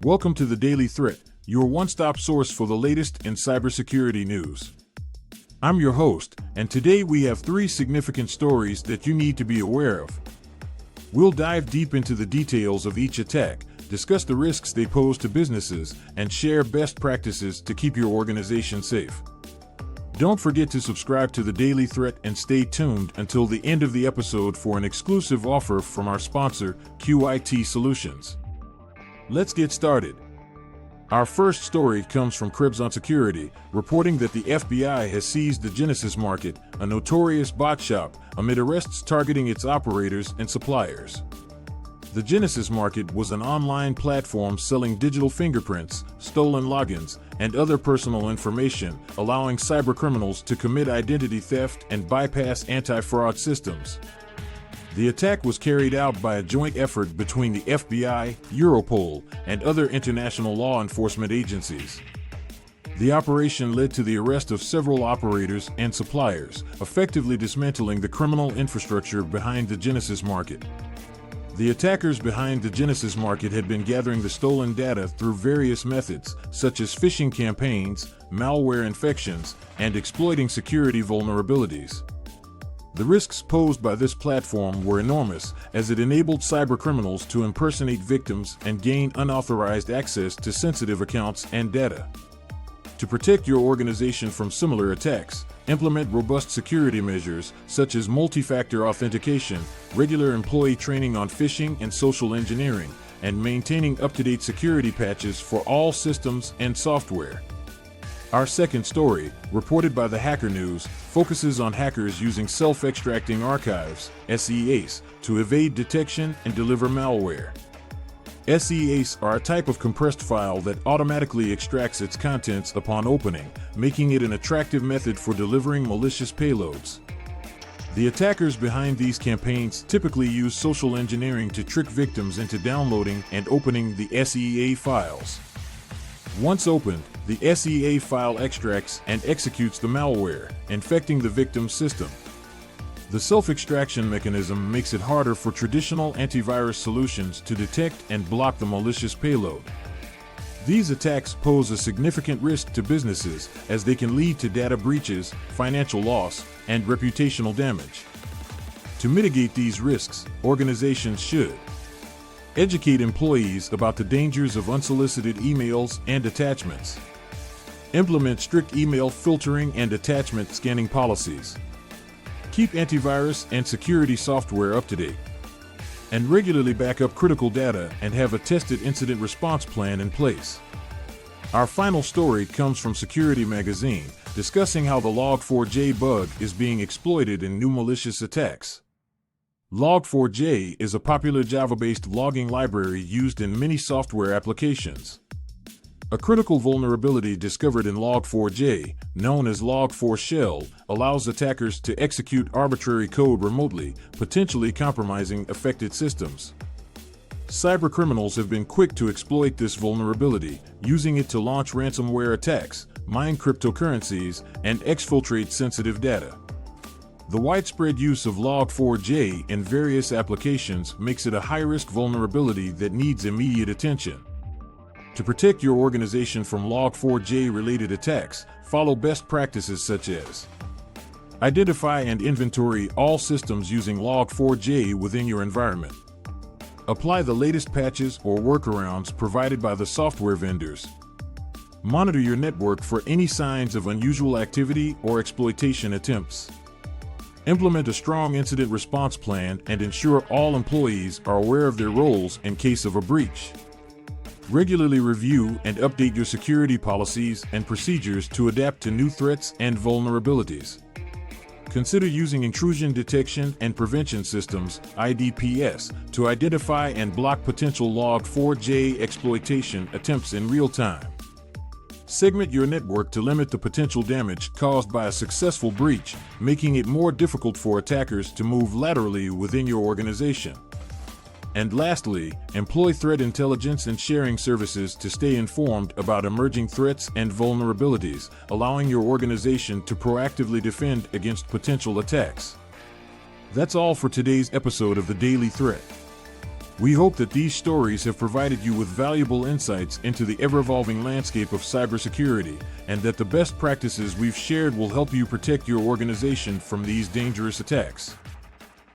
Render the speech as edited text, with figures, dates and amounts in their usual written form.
Welcome to the Daily Threat, your one-stop source for the latest in cybersecurity news. I'm your host, and today we have 3 significant stories that you need to be aware of. We'll dive deep into the details of each attack, discuss the risks they pose to businesses, and share best practices to keep your organization safe. Don't forget to subscribe to the Daily Threat and stay tuned until the end of the episode for an exclusive offer from our sponsor, QIT Solutions. Let's get started. Our first story comes from Cribs on Security, reporting that the FBI has seized the Genesis Market, a notorious bot shop, amid arrests targeting its operators and suppliers. The Genesis Market was an online platform selling digital fingerprints, stolen logins, and other personal information, allowing cybercriminals to commit identity theft and bypass anti-fraud systems. The attack was carried out by a joint effort between the FBI, Europol, and other international law enforcement agencies. The operation led to the arrest of several operators and suppliers, effectively dismantling the criminal infrastructure behind the Genesis Market. The attackers behind the Genesis Market had been gathering the stolen data through various methods, such as phishing campaigns, malware infections, and exploiting security vulnerabilities. The risks posed by this platform were enormous, as it enabled cybercriminals to impersonate victims and gain unauthorized access to sensitive accounts and data. To protect your organization from similar attacks, implement robust security measures such as multi-factor authentication, regular employee training on phishing and social engineering, and maintaining up-to-date security patches for all systems and software. Our second story, reported by the Hacker News, focuses on hackers using self-extracting archives, SEAs, to evade detection and deliver malware. SEAs are a type of compressed file that automatically extracts its contents upon opening, making it an attractive method for delivering malicious payloads. The attackers behind these campaigns typically use social engineering to trick victims into downloading and opening the SEA files. Once opened, the SEA file extracts and executes the malware, infecting the victim's system. The self-extraction mechanism makes it harder for traditional antivirus solutions to detect and block the malicious payload. These attacks pose a significant risk to businesses, as they can lead to data breaches, financial loss, and reputational damage. To mitigate these risks, organizations should educate employees about the dangers of unsolicited emails and attachments. Implement strict email filtering and attachment scanning policies. Keep antivirus and security software up to date. And regularly back up critical data and have a tested incident response plan in place. Our final story comes from Security Magazine, discussing how the Log4j bug is being exploited in new malicious attacks. Log4j is a popular Java-based logging library used in many software applications. A critical vulnerability discovered in Log4j, known as Log4Shell, allows attackers to execute arbitrary code remotely, potentially compromising affected systems. Cybercriminals have been quick to exploit this vulnerability, using it to launch ransomware attacks, mine cryptocurrencies, and exfiltrate sensitive data. The widespread use of Log4j in various applications makes it a high-risk vulnerability that needs immediate attention. To protect your organization from Log4j-related attacks, follow best practices such as identify and inventory all systems using Log4j within your environment. Apply the latest patches or workarounds provided by the software vendors. Monitor your network for any signs of unusual activity or exploitation attempts. Implement a strong incident response plan and ensure all employees are aware of their roles in case of a breach. Regularly review and update your security policies and procedures to adapt to new threats and vulnerabilities. Consider using intrusion detection and prevention systems, IDPS, to identify and block potential Log4j exploitation attempts in real time. Segment your network to limit the potential damage caused by a successful breach, making it more difficult for attackers to move laterally within your organization. And lastly, employ threat intelligence and sharing services to stay informed about emerging threats and vulnerabilities, allowing your organization to proactively defend against potential attacks. That's all for today's episode of the Daily Threat. We hope that these stories have provided you with valuable insights into the ever-evolving landscape of cybersecurity, and that the best practices we've shared will help you protect your organization from these dangerous attacks.